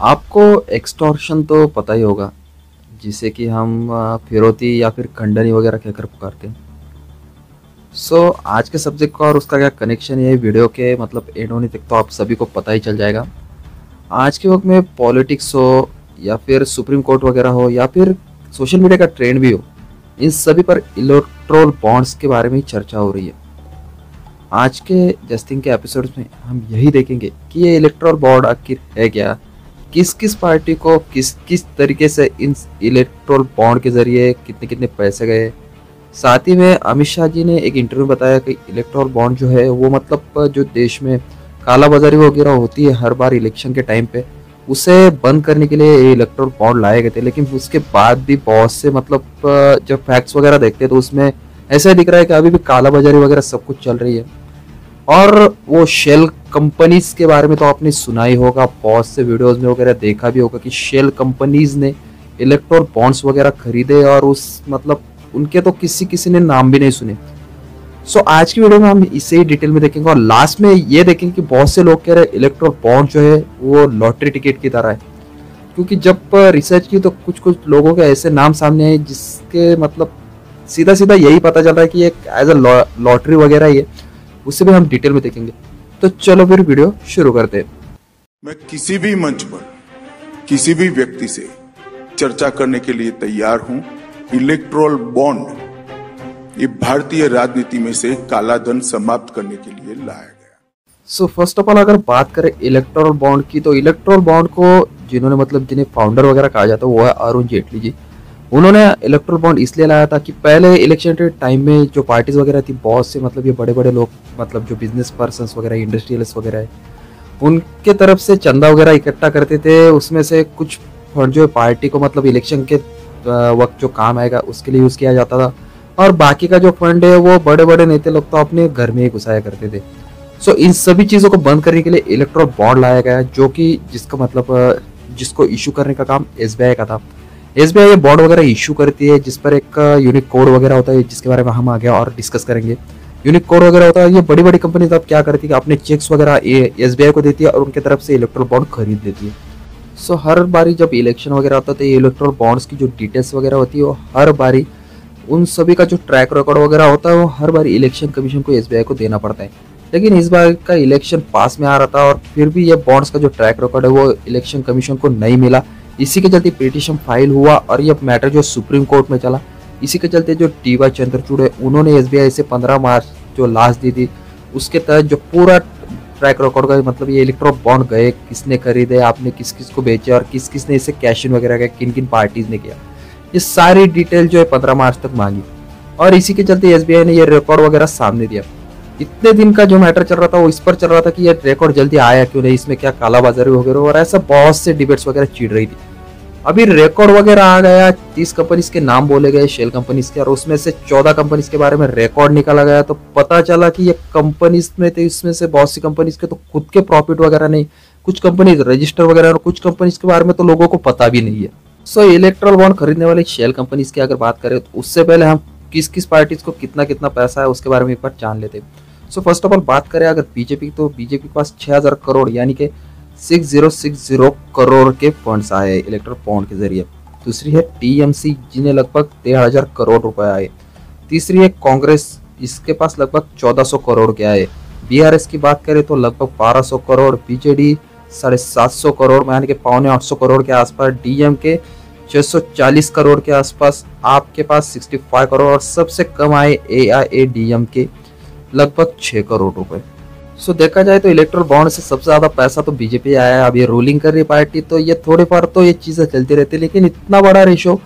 आपको एक्सटॉर्शन तो पता ही होगा, जिसे कि हम फिरौती या फिर खंडनी वगैरह कहकर पुकारते हैं। आज के सब्जेक्ट का और उसका क्या कनेक्शन है वीडियो के मतलब एंड होने तक तो आप सभी को पता ही चल जाएगा। आज के वक्त में पॉलिटिक्स हो या फिर सुप्रीम कोर्ट वगैरह हो या फिर सोशल मीडिया का ट्रेंड भी हो, इन सभी पर इलेक्ट्रोल बॉन्ड्स के बारे में ही चर्चा हो रही है। आज के जस्टिंग के एपिसोड्स में हम यही देखेंगे कि ये इलेक्ट्रोल बॉन्ड आखिर है क्या, किस किस पार्टी को किस किस तरीके से इन इलेक्ट्रोल बॉन्ड के जरिए कितने कितने पैसे गए। साथ ही में अमित शाह जी ने एक इंटरव्यू में बताया कि इलेक्ट्रोल बॉन्ड जो है वो मतलब जो देश में काला बाजारी वगैरह होती है हर बार इलेक्शन के टाइम पे, उसे बंद करने के लिए ये इलेक्ट्रोल बॉन्ड लाए गए थे। लेकिन उसके बाद भी बहुत से मतलब जब फैक्ट्स वगैरह देखते हैं तो उसमें ऐसा दिख रहा है कि अभी भी काला बाजारी वगैरह सब कुछ चल रही है। और वो शेल कंपनीज के बारे में तो आपने सुना ही होगा, बहुत से वीडियोस में वगैरह देखा भी होगा कि शेल कंपनीज ने इलेक्ट्रोल बॉन्ड्स वगैरह खरीदे और उस मतलब उनके तो किसी किसी ने नाम भी नहीं सुने। आज की वीडियो में हम इसे ही डिटेल में देखेंगे और लास्ट में ये देखेंगे कि बहुत से लोग कह रहे हैं इलेक्ट्रोल बॉन्ड जो है वो लॉटरी टिकट की तरह है। क्योंकि जब रिसर्च की तो कुछ कुछ लोगों के ऐसे नाम सामने आए जिसके मतलब सीधा सीधा यही पता चल रहा है कि एक एज अ लॉटरी वगैरह ही है। उससे भी हम डिटेल में देखेंगे। तो चलो फिर वीडियो शुरू करते हैं। मैं किसी भी मंच पर किसी भी व्यक्ति से चर्चा करने के लिए तैयार हूं। इलेक्ट्रोल बॉन्ड ये भारतीय राजनीति में से काला धन समाप्त करने के लिए लाया गया। फर्स्ट ऑफ ऑल अगर बात करें इलेक्ट्रोल बॉन्ड की, तो इलेक्ट्रोल बॉन्ड को जिन्होंने मतलब जिन्हें फाउंडर वगैरह कहा जाता है वो है अरुण जेटली जी। उन्होंने इलेक्ट्रोल बॉन्ड इसलिए लाया था कि पहले इलेक्शन के टाइम में जो पार्टीज वगैरह थी, बहुत से मतलब ये बड़े बड़े लोग मतलब जो बिजनेस पर्सन्स वगैरह इंडस्ट्रियलिस्ट वगैरह है, उनके तरफ से चंदा वगैरह इकट्ठा करते थे। उसमें से कुछ फंड जो पार्टी को मतलब इलेक्शन के वक्त जो काम आएगा उसके लिए यूज किया जाता था, और बाकी का जो फंड है वो बड़े बड़े नेता लोग तो अपने घर में ही घुसाया करते थे। इन सभी चीजों को बंद करने के लिए इलेक्ट्रोल बॉन्ड लाया गया, जो कि जिसका मतलब जिसको इशू करने का काम एसबीआई का था। एसबीआई ये बॉन्ड वगैरह इशू करती है जिस पर एक यूनिक कोड वगैरह होता है, जिसके बारे में हम आगे और डिस्कस करेंगे। यूनिक कोड वगैरह होता है, ये बड़ी बड़ी कंपनी अब क्या करती है कि अपने चेक्स वगैरह एसबीआई को देती है और उनके तरफ से इलेक्ट्रोल बॉन्ड खरीद लेती है। हर बारी जब इलेक्शन वगैरह होता है तो ये इलेक्ट्रोल बॉन्ड्स की जो डिटेल्स वगैरह होती है वो हर बारी उन सभी का जो ट्रैक रिकॉर्ड वगैरह होता है वो हर बार इलेक्शन कमीशन को एसबीआई को देना पड़ता है। लेकिन इस बार का इलेक्शन पास में आ रहा था और फिर भी ये बॉन्ड्स का जो ट्रैक रिकॉर्ड है वो इलेक्शन कमीशन को नहीं मिला। इसी के चलते पिटीशन फाइल हुआ और ये मैटर जो सुप्रीम कोर्ट में चला। इसी के चलते जो टी.वाई. चंद्रचूड़ है उन्होंने एसबीआई से 15 मार्च जो लास्ट दी थी उसके तहत जो पूरा ट्रैक रिकॉर्ड का मतलब ये इलेक्ट्रोल बॉन्ड गए, किसने खरीदे, आपने किस किस को बेचे और किस किस ने इसे कैश इन वगैरह किया, किन किन पार्टीज ने किया, ये सारी डिटेल जो है 15 मार्च तक मांगी। और इसी के चलते एसबीआई ने ये रिकॉर्ड वगैरह सामने दिया। इतने दिन का जो मैटर चल रहा था वो इस पर चल रहा था कि ये रिकॉर्ड जल्दी आया क्यों नहीं, इसमें क्या कालाबाजारी वगैरह, और ऐसा बहुत से डिबेट्स वगैरह छिड़ रही थी। अभी रिकॉर्ड वगैरह आ गया, 30 कंपनीज के नाम बोले गए शेल कंपनीज के, और उसमें से 14 कंपनीज के बारे में रिकॉर्ड निकाला गया। तो पता चला कि ये कंपनीज में थे, इसमें से बहुत सी कंपनीज के तो खुद के प्रॉफिट वगैरह नहीं, कुछ कंपनीज रजिस्टर वगैरह, और कुछ कंपनीज के बारे में तो लोगों को पता भी नहीं है। इलेक्ट्रोल बॉन्ड खरीदने वाले शेल कंपनीज की अगर बात करें तो उससे पहले हम किस किस पार्टीज को कितना कितना पैसा है उसके बारे में एक बार जान लेते हैं। फर्स्ट ऑफ ऑल बात करें अगर बीजेपी, तो बीजेपी के पास 6000 करोड़ यानी कि 6060 करोड़ के फंड्स आए इलेक्ट्रोल बॉन्ड के जरिए। दूसरी है टीएमसी जिन्हें लगभग 13,000 करोड़ रुपए आए। तीसरी है कांग्रेस, इसके पास लगभग 1400 करोड़ के आए। बीआरएस की बात करें तो लगभग 1200 करोड़, बीजेडी 750 करोड़ यानी कि 750 करोड़ के आसपास, डीएमके 640 करोड़ के आसपास, आपके पास 65 करोड़, और सबसे कम आए एआईएडीएमके लगभग 6 करोड़ रुपए। देखा जाए तो इलेक्ट्रोल बॉन्ड से सबसे ज्यादा पैसा तो बीजेपी आया है। अब ये रूलिंग कर रही पार्टी तो ये थोड़े पर तो ये चीजें चलती रहती है, लेकिन इतना बड़ा रेशो,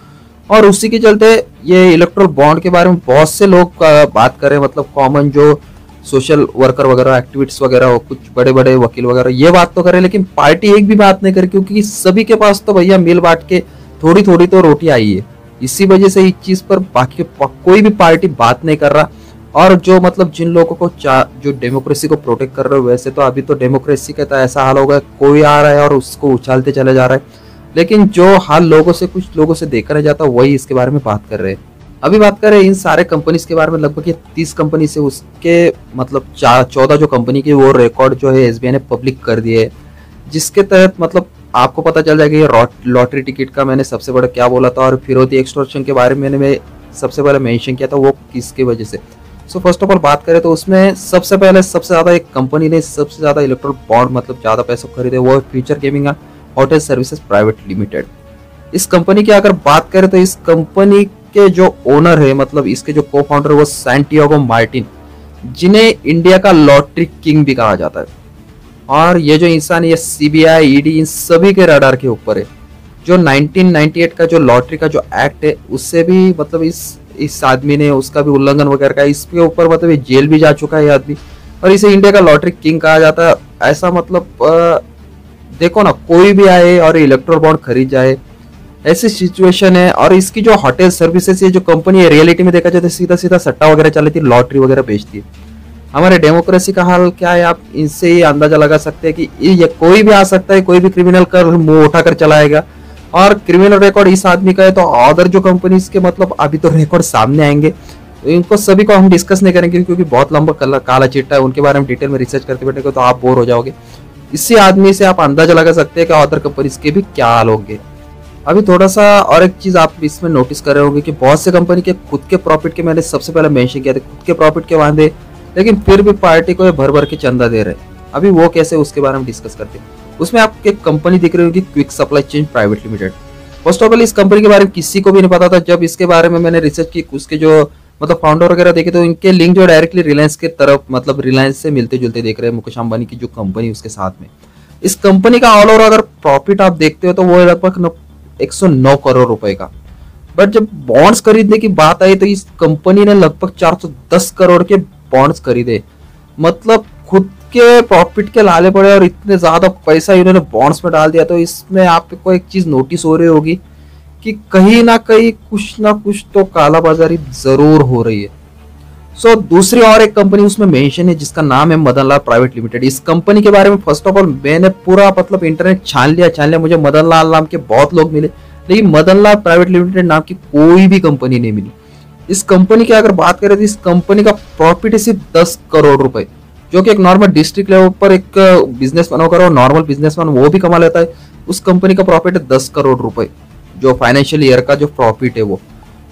और उसी के चलते ये इलेक्ट्रोल बॉन्ड के बारे में बहुत से लोग बात करें, मतलब कॉमन जो सोशल वर्कर वगैरह, एक्टिविस्ट वगैरह हो, कुछ बड़े बड़े वकील वगैरह ये बात तो करे, लेकिन पार्टी एक भी बात नहीं करे, क्योंकि सभी के पास तो भैया मिल बांट के थोड़ी थोड़ी तो रोटी आई है। इसी वजह से इस चीज पर बाकी कोई भी पार्टी बात नहीं कर रहा। और जो मतलब जिन लोगों को जो डेमोक्रेसी को प्रोटेक्ट कर रहे हो, वैसे तो अभी तो डेमोक्रेसी का तो ऐसा हाल हो गया, कोई आ रहा है और उसको उछालते चले जा रहा है, लेकिन जो हाल लोगों से कुछ लोगों से देखा नहीं जाता वही इसके बारे में बात कर रहे हैं। अभी बात करें इन सारे कंपनीज के बारे में, लगभग ये 30 कंपनी से उसके मतलब 14 जो कंपनी के वो रिकॉर्ड जो है एसबीआई ने पब्लिक कर दिए, जिसके तहत मतलब आपको पता चल जाएगा ये लॉटरी टिकट का मैंने सबसे बड़ा क्या बोला था, और फिरौती एक्सटॉर्शन के बारे में मैं सबसे पहले मेंशन किया था वो किसकी वजह से। सो फर्स्ट ऑफ ऑल बात करें तो उसमें सबसे पहले सबसे ज़्यादा एक कंपनी ने सबसे ज़्यादा इलेक्ट्रल बॉन्ड मतलब ज़्यादा पैसे खरीदे, वो है future gaming and hotel services private limited. इस कंपनी की अगर बात करें तो इस कंपनी के जो ओनर है मतलब इसके जो को फाउंडर वो सैंटियागो मार्टिन, जिन्हें इंडिया का लॉटरी किंग भी कहा जाता है। और ये जो इंसान ये सीबीआई ईडी इन सभी के रडार के ऊपर है। जो 1998 का जो लॉटरी का जो एक्ट है उससे भी मतलब इस आदमी ने उसका भी उल्लंघन वगैरह का, इसके ऊपर मतलब ये जेल भी जा चुका है ये आदमी, और इसे इंडिया का लॉटरी किंग कहा जाता है। ऐसा मतलब देखो ना, कोई भी आए और इलेक्ट्रल बॉन्ड खरीद जाए, ऐसी सिचुएशन है। और इसकी जो होटल सर्विसेज ये जो कंपनी है रियलिटी में देखा जाए तो सीधा सीधा सट्टा वगैरह चलाती है, लॉटरी वगैरह बेचती है। हमारे डेमोक्रेसी का हाल क्या है आप इनसे ही अंदाजा लगा सकते हैं कि ये कोई भी आ सकता है, कोई भी क्रिमिनल कर मुंह उठाकर चलाएगा। और क्रिमिनल रिकॉर्ड इस आदमी का है तो अदर जो कंपनीज के मतलब अभी तो रिकॉर्ड सामने आएंगे, तो इनको सभी को हम डिस्कस नहीं करेंगे क्योंकि बहुत लंबा काला चिट्टा है, उनके बारे में डिटेल में रिसर्च करते बैठेंगे तो आप बोर हो जाओगे। इसी आदमी से आप अंदाजा लगा सकते हैं कि अदर कंपनीज के भी क्या हाल होंगे। अभी थोड़ा सा और एक चीज आप इसमें नोटिस कर रहे होंगे कि बहुत से कंपनी के खुद के प्रॉफिट के मैंने सबसे पहले मेंशन किया था, खुद के प्रॉफिट के वादे, लेकिन फिर भी पार्टी को भर भर के चंदा दे रहे हैं। अभी वो कैसे उसके बारे में डिस्कस करते हैं। उसमें आपको एक कंपनी दिख रही होगी quick supply chain private limited. First of all इस कंपनी के बारे में किसी को भी नहीं पता था। जब इसके बारे में मैंने रिसर्च की, उसके जो मतलब फाउंडर वगैरह देखे तो इनके लिंक जो डायरेक्टली रिलायंस के तरफ मतलब रिलायंस से मिलते जुलते देख रहे हैं, मुकेश अंबानी की जो कंपनी उसके साथ में। इस कंपनी का ऑल ओवर अगर प्रॉफिट आप देखते हो तो वो लगभग 109 करोड़ रुपए का। बट जब बॉन्ड्स खरीदने की बात आई तो इस कंपनी ने लगभग 410 करोड़ के बॉन्ड्स खरीदे। मतलब खुद के प्रॉफिट के लाले पड़े और इतने ज्यादा पैसा इन्होंने बॉन्ड्स में डाल दिया। तो इसमें आपको एक चीज नोटिस हो रही होगी कि कहीं ना कुछ तो कालाबाजारी जरूर हो रही है। सो दूसरी और एक कंपनी उसमें मेंशन है जिसका नाम है मदन लाल प्राइवेट लिमिटेड। इस कंपनी के बारे में फर्स्ट ऑफ ऑल मैंने पूरा मतलब इंटरनेट छान लिया, मुझे मदन लाल नाम के बहुत लोग मिले, लेकिन मदन लाल प्राइवेट लिमिटेड नाम की कोई भी कंपनी नहीं मिली। इस कंपनी की अगर बात करें तो इस कंपनी का प्रॉफिट है सिर्फ 10 करोड़ रुपए, जो कि एक नॉर्मल डिस्ट्रिक्ट लेवल पर एक बिजनेसमैन होकर और नॉर्मल बिजनेसमैन वो भी कमा लेता है। उस कंपनी का प्रॉफिट है 10 करोड़ रुपए, जो फाइनेंशियल ईयर का जो प्रॉफिट है वो।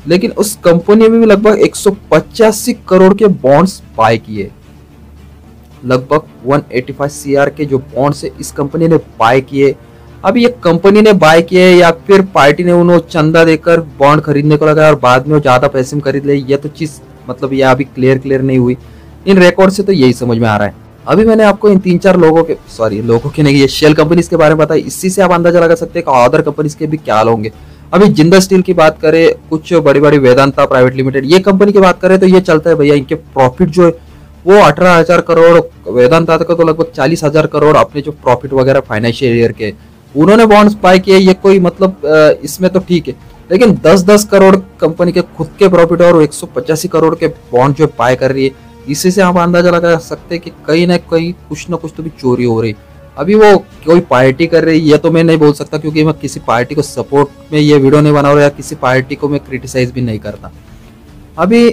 लेकिन उस कंपनी में भी लगभग 185 करोड़ के बॉन्ड्स बाय किए, लगभग 185 सीआर के जो बॉन्ड्स है इस कंपनी ने बाय किए। अभी ये कंपनी ने बाय किए या फिर पार्टी ने उन्हें चंदा देकर बॉन्ड खरीदने को लगाया और बाद में वो ज्यादा पैसे में खरीद ले, ये तो चीज मतलब ये अभी क्लियर नहीं हुई। इन रिकॉर्ड से तो यही समझ में आ रहा है। अभी मैंने आपको इन 3-4 लोगों के नहीं, ये शेल कंपनीज के बारे में बताया, इसी से आप अंदाजा लगा सकते हैं कि अदर कंपनीज के भी क्या हाल होंगे। अभी जिंदल स्टील की बात करें, कुछ बड़ी बड़ी वेदांता प्राइवेट लिमिटेड, ये कंपनी की बात करें तो ये चलता है भैया, इनके प्रॉफिट जो है वो 18,000 करोड़, वेदांता का तो लगभग 40,000 करोड़ अपने जो प्रॉफिट वगैरह फाइनेंशियल ईयर के उन्होंने बॉन्ड्स बाय किए। ये कोई मतलब इसमें तो ठीक है, लेकिन 10-10 करोड़ कंपनी के खुद के प्रॉफिट और 185 करोड़ के बॉन्ड जो बाय कर रही है, इसी से आप अंदाजा लगा सकते हैं कि कहीं ना कहीं कुछ ना कुछ तो भी चोरी हो रही। अभी वो कोई पार्टी कर रही है ये तो मैं नहीं बोल सकता क्योंकि मैं किसी पार्टी को सपोर्ट में ये वीडियो नहीं बना रहा या किसी पार्टी को मैं क्रिटिसाइज भी नहीं करता। अभी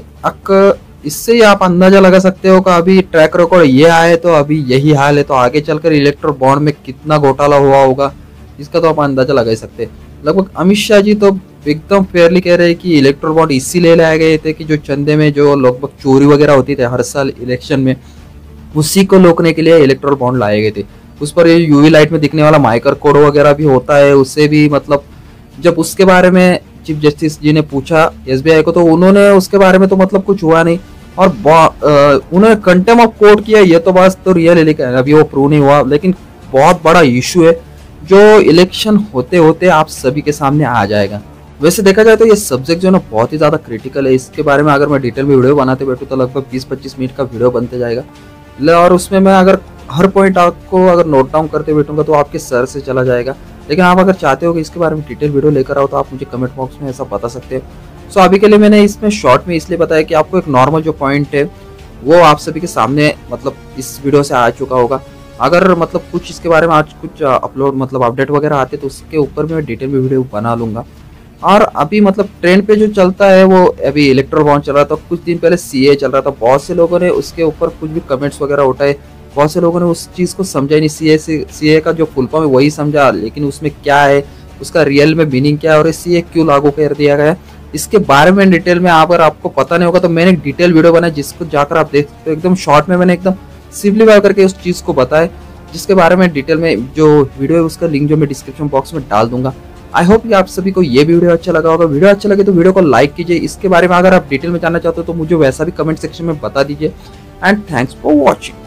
इससे ही आप अंदाजा लगा सकते हो कि अभी ट्रैक रिकॉर्ड ये आए तो अभी यही हाल है, तो आगे चलकर इलेक्ट्रल बॉन्ड में कितना घोटाला हुआ होगा इसका तो आप अंदाजा लगा ही सकते हैं। लगभग अमित शाह जी तो एकदम फेयरली कह रहे हैं कि इलेक्ट्रल बॉन्ड इसीलिए लाए गए थे कि जो चंदे में जो लगभग चोरी वगैरह होती थी हर साल इलेक्शन में, उसी को रोकने के लिए इलेक्ट्रल बॉन्ड लाए गए थे। उस पर ये यूवी लाइट में दिखने वाला माइकर कोड वगैरह भी होता है, उससे भी मतलब जब उसके बारे में चीफ जस्टिस जी ने पूछा एसबीआई को तो उन्होंने उसके बारे में तो मतलब कुछ हुआ नहीं और उन्होंने कंटेम्प्ट ऑफ कोर्ट किया। ये तो बात तो रियल है लेकिन अभी वो प्रूव नहीं हुआ, लेकिन बहुत बड़ा इशू है जो इलेक्शन होते होते आप सभी के सामने आ जाएगा। वैसे देखा जाए तो ये सब्जेक्ट जो है ना बहुत ही ज्यादा क्रिटिकल है। इसके बारे में अगर मैं डिटेल में वीडियो बनाते बैठूँ तो लगभग 20-25 मिनट का वीडियो बनते जाएगा और उसमें मैं अगर हर पॉइंट आपको अगर नोट डाउन करते बैठूंगा तो आपके सर से चला जाएगा। लेकिन आप अगर चाहते हो कि इसके बारे में डिटेल वीडियो लेकर आओ तो आप मुझे कमेंट बॉक्स में ऐसा बता सकते हो। सो अभी के लिए मैंने इसमें शॉर्ट में इसलिए बताया कि आपको एक नॉर्मल जो पॉइंट है वो आप सभी के सामने मतलब इस वीडियो से आ चुका होगा। अगर मतलब कुछ इसके बारे में आज कुछ अपलोड मतलब अपडेट वगैरह आते तो उसके ऊपर मैं डिटेल में वीडियो बना लूंगा। और अभी मतलब ट्रेंड पे जो चलता है वो अभी इलेक्ट्रल बॉन्ड चल रहा था, कुछ दिन पहले सीए चल रहा था, बहुत से लोगों ने उसके ऊपर कुछ भी कमेंट्स वगैरह उठाए बहुत से लोगों ने उस चीज़ को समझा ही नहीं। सीए का जो फुल फॉर्म है वही समझा, लेकिन उसमें क्या है, उसका रियल में मीनिंग क्या है और सीए क्यों लागू कर दिया गया है, इसके बारे में डिटेल में अगर आपको पता नहीं होगा तो मैंने एक डिटेल वीडियो बनाई जिसको जाकर आप देख सकते हो। एकदम शॉर्ट में मैंने एकदम सिंपलीफाई करके उस चीज़ को बताया, जिसके बारे में डिटेल में जो वीडियो है उसका लिंक जो मैं डिस्क्रिप्शन बॉक्स में डाल दूंगा। आई होप कि आप सभी को ये वीडियो अच्छा लगा होगा। वीडियो अच्छा लगे तो वीडियो को लाइक कीजिए। इसके बारे में अगर आप डिटेल में जानना चाहते हो तो मुझे वैसा भी कमेंट सेक्शन में बता दीजिए। And thanks for watching.